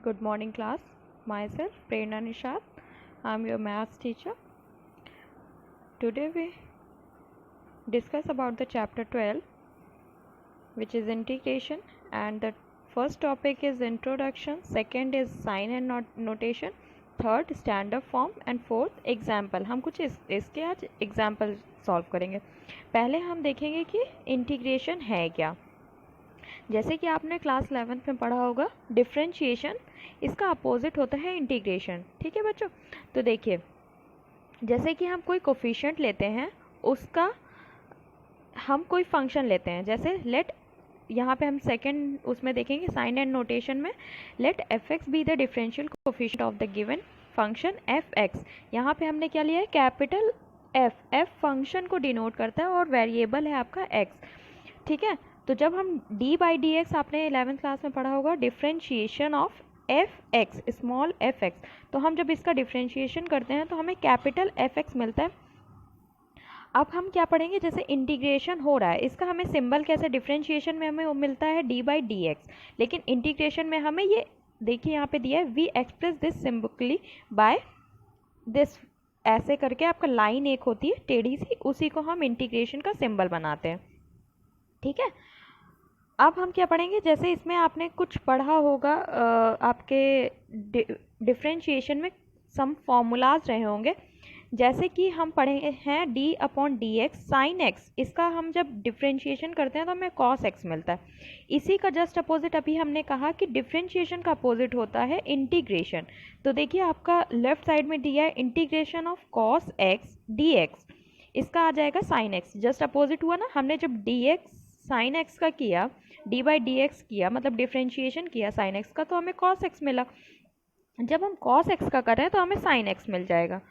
Good morning, class. Myself, Prerna Nishad. I'm your maths teacher. Today we discuss about the chapter 12, which is integration, and the first topic is introduction, second is sign and notation, third standard form and fourth example. हम कुछ इसके आज example solve करेंगे. पहले हम देखेंगे कि integration है क्या. जैसे कि आपने क्लास 11th में पढ़ा होगा, डिफरेंशिएशन इसका अपोजिट होता है इंटीग्रेशन. ठीक है बच्चों. तो देखिए, जैसे कि हम कोई कोफिशिएंट लेते हैं, उसका हम कोई फंक्शन लेते हैं, जैसे लेट, यहाँ पे हम सेकंड उसमें देखेंगे साइन एंड नोटेशन में, let F X be the differential coefficient of the given function F X. यहाँ पे हमने क्या लिया है, कैपिटल एफ. एफ फंक्शन को डिनोट करता है और वेरिएबल है आपका एक्स. ठीक है. तो जब हम डी बाई डी एक्स, आपने 11th क्लास में पढ़ा होगा, differentiation of F x, small F x, तो हम जब इसका डिफरेंशिएशन करते हैं तो हमें कैपिटल एफ एक्स मिलता है. अब हम क्या पढ़ेंगे, जैसे इंटीग्रेशन हो रहा है, इसका हमें सिंबल कैसे, डिफरेंशिएशन में हमें वो मिलता है डी बाई डी एक्स, लेकिन इंटीग्रेशन में हमें ये देखिए यहाँ पे दिया है, we express this simply by this, ऐसे करके आपका लाइन एक होती है टेढ़ी सी, उसी को हम इंटीग्रेशन का सिंबल बनाते हैं. ठीक है. अब हम क्या पढ़ेंगे, जैसे इसमें आपने कुछ पढ़ा होगा, आपके डिफरेंशिएशन में सम फॉर्मूलाज रहे होंगे, जैसे कि हम पढ़े हैं D upon D x sine x. इसका हम जब डिफरेंशिएशन करते हैं तो हमें कॉस एक्स मिलता है. इसी का जस्ट अपोजिट अभी हमने कहा कि डिफरेंशिएशन का अपोजिट होता है इंटीग्रेशन. तो देखिए आपका लेफ्ट साइड में दिया है integration of cos x D x, इसका आ जाएगा साइन एक्स. जस्ट अपोजिट हुआ ना, हमने जब डी एक्स साइन एक्स का किया, डी बाई डी एक्स किया, मतलब डिफरेंशिएशन किया साइन एक्स का, तो हमें कॉस एक्स मिला. जब हम कॉस एक्स का कर रहे हैं तो हमें साइन एक्स मिल जाएगा.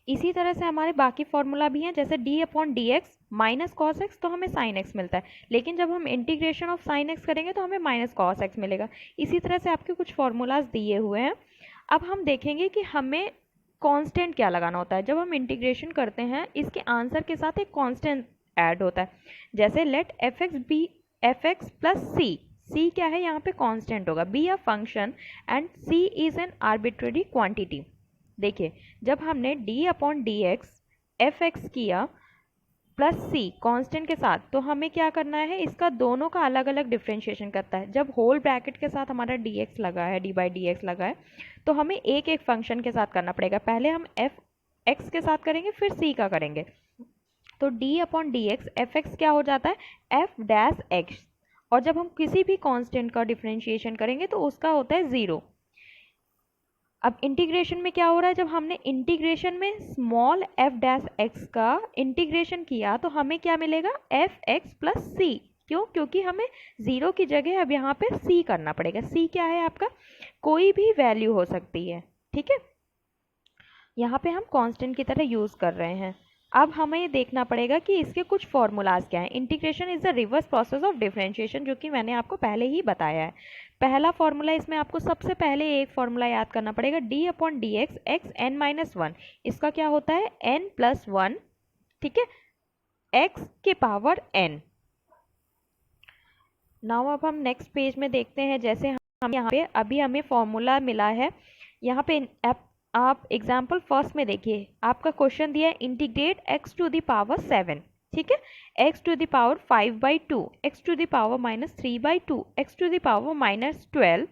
इसी तरह से हमारे बाकी फॉर्मूला भी हैं, जैसे D upon D x minus cos x, तो हमें साइन एक्स मिलता है, लेकिन जब हम इंटीग्रेशन ऑफ साइन एक्स करेंगे तो हमें माइनस कॉस एक्स मिलेगा. इसी तरह से आपके कुछ फॉर्मूलाज दिए हुए हैं. अब हम देखेंगे कि हमें कांस्टेंट क्या लगाना होता है. जब हम इंटीग्रेशन करते हैं, इसके आंसर के साथ एक कांस्टेंट ऐड होता है, जैसे let F X be F X plus C. C क्या है, यहाँ पे कांस्टेंट होगा. Be a function and C is an arbitrary quantity. देखिए, जब हमने D upon D X F X किया प्लस सी कांस्टेंट के साथ, तो हमें क्या करना है, इसका दोनों का अलग अलग डिफरेंशिएशन करता है. जब होल ब्रैकेट के साथ हमारा डी एक्स लगा है, डी बाई डी एक्स लगा है, तो हमें एक एक फंक्शन के साथ करना पड़ेगा. पहले हम एफ एक्स के साथ करेंगे, फिर सी का करेंगे. तो D upon D X F x क्या हो जाता है, एफ डैश एक्स. और जब हम किसी भी कांस्टेंट का डिफरेंशिएशन करेंगे तो उसका होता है ज़ीरो. अब इंटीग्रेशन में क्या हो रहा है, जब हमने इंटीग्रेशन में स्मॉल एफ डैश एक्स का इंटीग्रेशन किया तो हमें क्या मिलेगा, एफ एक्स प्लस सी. क्यों, क्योंकि हमें ज़ीरो की जगह अब यहाँ पे सी करना पड़ेगा. सी क्या है आपका, कोई भी वैल्यू हो सकती है. ठीक है. यहाँ पे हम कांस्टेंट की तरह यूज़ कर रहे हैं. अब हमें ये देखना पड़ेगा कि इसके कुछ फॉर्मूलाज क्या हैं. Integration is the reverse process of differentiation, जो कि मैंने आपको पहले ही बताया है. पहला फॉर्मूला, इसमें आपको सबसे पहले एक फॉर्मूला याद करना पड़ेगा, D upon D X X N minus one. इसका क्या होता है, एन प्लस वन. ठीक है, एक्स के पावर एन. नाउ अब हम नेक्स्ट पेज में देखते हैं, जैसे हम यहाँ पे अभी हमें फॉर्मूला मिला है. यहाँ पे आप एग्जाम्पल फर्स्ट में देखिए, आपका क्वेश्चन दिया है integrate X to the power 7. ठीक है, X to the power 5/2, X to the power minus 3/2, X to the power minus 12.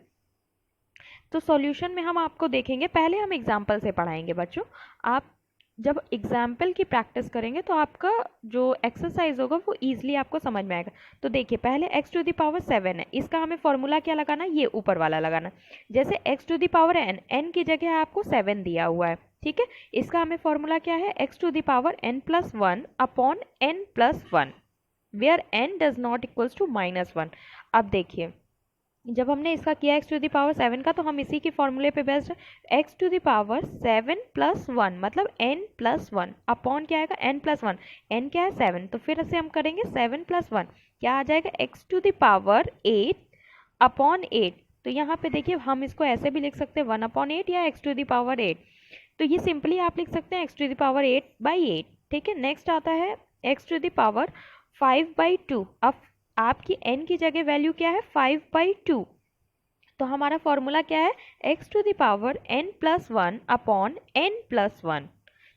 तो सॉल्यूशन में हम आपको देखेंगे, पहले हम एग्जाम्पल से पढ़ाएंगे बच्चों. आप जब एग्जाम्पल की प्रैक्टिस करेंगे तो आपका जो एक्सरसाइज होगा वो ईजिली आपको समझ में आएगा. तो देखिए, पहले एक्स टू द पावर 7 है, इसका हमें फॉर्मूला क्या लगाना है, ये ऊपर वाला लगाना. जैसे X to the power N, N की जगह आपको 7 दिया हुआ है. ठीक है, इसका हमें फॉर्मूला क्या है, X to the power N plus one upon N plus one, where N does not equals to minus one. अब देखिए, जब हमने इसका किया एक्स टू द पावर 7 का, तो हम इसी के फॉर्मूले पे बेस्ड है, X to the power 7 plus one, मतलब एन प्लस वन अपॉन क्या आएगा, एन प्लस वन. एन क्या है, 7, तो फिर से हम करेंगे 7 प्लस वन, क्या आ जाएगा, X to the power 8 upon 8. तो यहाँ पे देखिए, हम इसको ऐसे भी लिख सकते हैं 1 अपॉन 8 या एक्स टू द पावर 8. तो ये सिंपली आप लिख सकते हैं एक्स टू द पावर 8/8. ठीक है. नेक्स्ट आता है एक्स टू द पावर 5/2. अब आपकी n की जगह वैल्यू क्या है, 5/2. तो हमारा फॉर्मूला क्या है, x to the power n+1 upon n+1,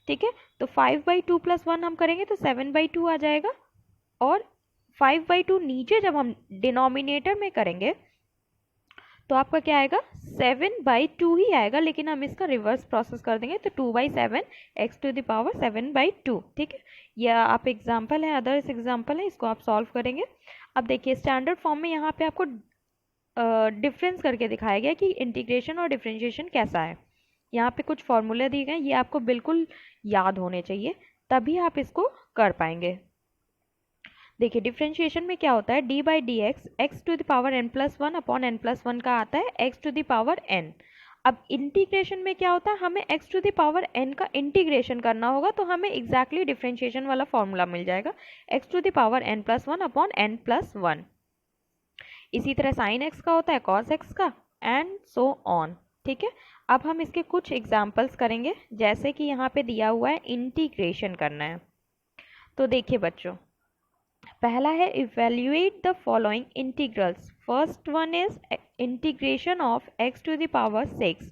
ठीक है। तो 5/2 + 1 हम करेंगे तो 7/2 आ जाएगा, और 5/2 नीचे जब हम डिनोमिनेटर में करेंगे तो आपका क्या आएगा, 7/2 ही आएगा, लेकिन हम इसका रिवर्स प्रोसेस कर देंगे तो 2/7 x टू द पावर 7/2, ठीक है। यह आप एग्जाम्पल है, अदर्स एग्जाम्पल है, इसको आप सॉल्व करेंगे। अब देखिए स्टैंडर्ड फॉर्म में यहाँ पे आपको डिफरेंस करके दिखाया गया कि इंटीग्रेशन और डिफरेंशिएशन कैसा है। यहाँ पे कुछ फॉर्मूले दिए गए, ये आपको बिल्कुल याद होने चाहिए, तभी आप इसको कर पाएंगे। देखिए डिफरेंशिएशन में क्या होता है, d/dx x to the power n+1 upon n+1 का आता है x to the power n। अब इंटीग्रेशन में क्या होता है, हमें x to the power n का इंटीग्रेशन करना होगा, तो हमें एग्जैक्टली डिफरेंशिएशन वाला फॉर्मूला मिल जाएगा, x to the power n+1 upon n+1। इसी तरह साइन x का होता है cos x का, एंड सो ऑन, ठीक है। अब हम इसके कुछ एग्जाम्पल्स करेंगे, जैसे कि यहाँ पे दिया हुआ है इंटीग्रेशन करना है। तो देखिए बच्चों, पहला है evaluate the following integrals. First one is integration of x to the power 6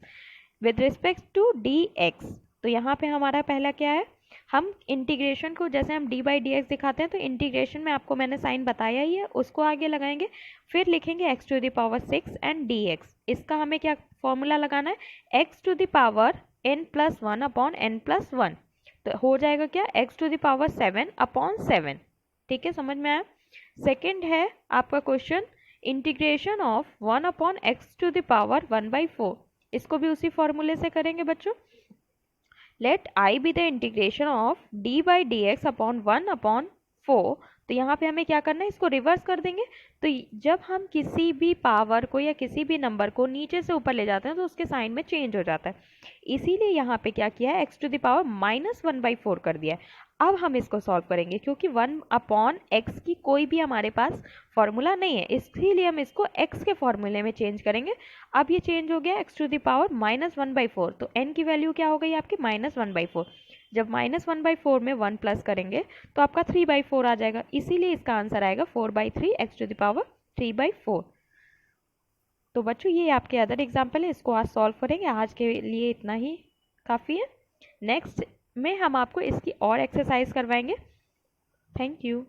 with respect to dx। तो यहाँ पे हमारा पहला क्या है, हम इंटीग्रेशन को जैसे हम d/dx दिखाते हैं, तो इंटीग्रेशन में आपको मैंने साइन बताया ही है, उसको आगे लगाएंगे, फिर लिखेंगे x to the power 6 and dx। इसका हमें क्या फॉर्मूला लगाना है, x to the power n+1 upon n+1, तो हो जाएगा क्या, x to the power 7 upon 7, ठीक है, समझ में आया। सेकेंड है आपका question, integration of 1 upon x to the power 1/4, इसको भी उसी फॉर्मूले से करेंगे बच्चों। Let i be the integration of d/dx upon 1/4। तो यहाँ पे हमें क्या करना है, इसको रिवर्स कर देंगे। तो जब हम किसी भी पावर को या किसी भी नंबर को नीचे से ऊपर ले जाते हैं तो उसके साइन में चेंज हो जाता है, इसीलिए यहाँ पे क्या किया है, x टू द पावर -1/4 कर दिया है। अब हम इसको सॉल्व करेंगे, क्योंकि 1/x की कोई भी हमारे पास फॉर्मूला नहीं है, इसीलिए हम इसको x के फॉर्मूले में चेंज करेंगे। अब ये चेंज हो गया x टू द पावर -1/4, तो n की वैल्यू क्या हो गई आपकी, -1/4। जब -1/4 में 1 प्लस करेंगे तो आपका 3/4 आ जाएगा, इसीलिए इसका आंसर आएगा 4/3 x टू द पावर 3/4। तो बच्चों ये आपके अदर एग्जाम्पल है, इसको आज सॉल्व करेंगे। आज के लिए इतना ही काफ़ी है, नेक्स्ट में हम आपको इसकी और एक्सरसाइज करवाएंगे। Thank you.